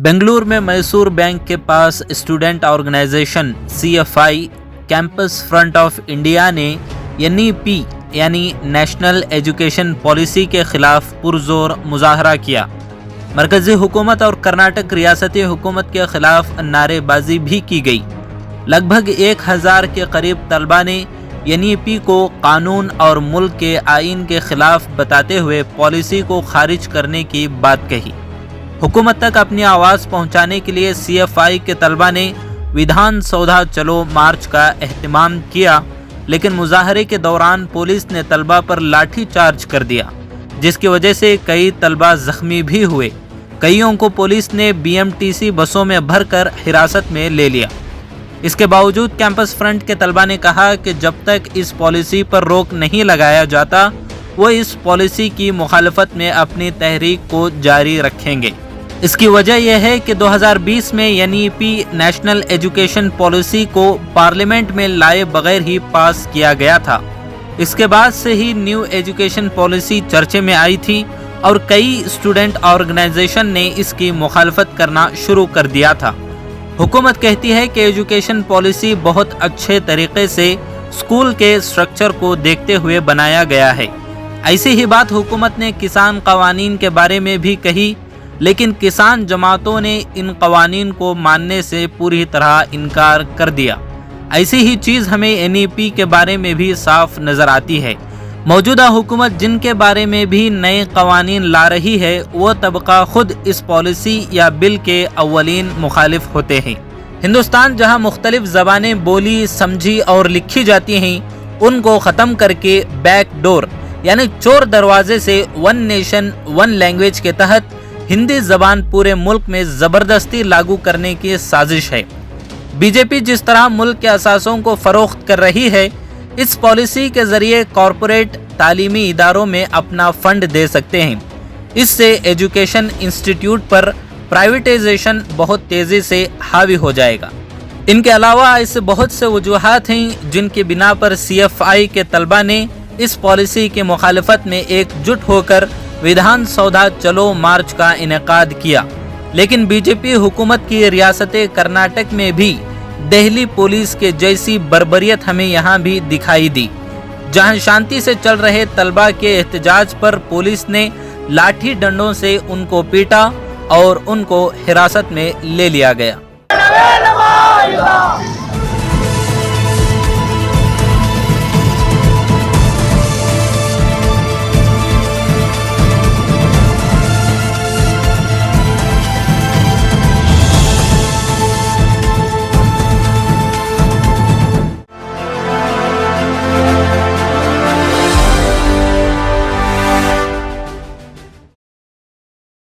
बेंगलुरु में मैसूर बैंक के पास student organization CFI campus front of India ने NEP यानी नेशनल एजुकेशन पॉलिसी के खिलाफ पुरजोर मुजाहरा किया। मरकज़ी हुकूमत और कर्नाटक रियासती हुकूमत के खिलाफ नारेबाजी भी की गई। लगभग 1000 के करीब तलबा ने NEP को कानून और मुल्क के आइन के खिलाफ बताते हुए पॉलिसी को खारिज करने की बात कही। हुकूमत तक अपनी आवाज़ पहुंचाने के लिए CFI के तलबा ने विधान सौधा चलो मार्च का एहतमाम किया, लेकिन मुजाहरे के दौरान पुलिस ने तलबा पर लाठी चार्ज कर दिया, जिसकी वजह से कई तलबा जख्मी भी हुए। कईयों को पुलिस ने BMTC बसों में भरकर हिरासत में ले लिया। इसके बावजूद कैंपस फ्रंट के तलबा ने कहा कि जब तक इस पॉलिसी पर रोक नहीं लगाया जाता वो इस पॉलिसी की मुखालफत में अपनी तहरीक को जारी रखेंगे। इसकी वजह यह है कि 2020 में NEP नेशनल एजुकेशन पॉलिसी को पार्लियामेंट में लाए बगैर ही पास किया गया था। इसके बाद से ही न्यू एजुकेशन पॉलिसी चर्चे में आई थी और कई स्टूडेंट ऑर्गेनाइजेशन ने इसकी मुखालफत करना शुरू कर दिया था। हुकूमत कहती है कि एजुकेशन पॉलिसी बहुत अच्छे तरीके से स्कूल के स्ट्रक्चर को देखते हुए बनाया गया है। ऐसी ही बात हुकूमत ने किसान कवानीन के बारे में भी कही, लेकिन किसान जमातों ने इन कवानीन को मानने से पूरी तरह इनकार कर दिया। ऐसी ही चीज़ हमें NEP के बारे में भी साफ नज़र आती है। मौजूदा हुकूमत जिनके बारे में भी नए कवानीन ला रही है वो तबका खुद इस पॉलिसी या बिल के अव्वलीन मुखालिफ होते हैं। हिंदुस्तान जहां मुख्तलिफ ज़बानें बोली समझी और लिखी जाती हैं, उनको ख़त्म करके बैक डोर यानी चोर दरवाजे से वन नेशन वन लैंग्वेज के तहत हिंदी ज़बान पूरे मुल्क में ज़बरदस्ती लागू करने की साजिश है। BJP जिस तरह मुल्क के असासों को फ़रोख्त कर रही है, इस पॉलिसी के ज़रिए कॉरपोरेट तालीमी इदारों में अपना फ़ंड दे सकते हैं। इससे एजुकेशन इंस्टीट्यूट पर प्राइवेटाइजेशन बहुत तेज़ी से हावी हो जाएगा। इनके अलावा ऐसे बहुत से वजूहात हैं जिनकी बिना पर CFI के तलबा ने इस पॉलिसी की मुखालफत में एकजुट होकर विधान सौधा चलो मार्च का इनेकाद किया। लेकिन BJP हुकूमत की रियासत कर्नाटक में भी दिल्ली पुलिस के जैसी बर्बरियत हमें यहाँ भी दिखाई दी, जहाँ शांति से चल रहे तलबा के एहतजाज पर पुलिस ने लाठी डंडों से उनको पीटा और उनको हिरासत में ले लिया गया।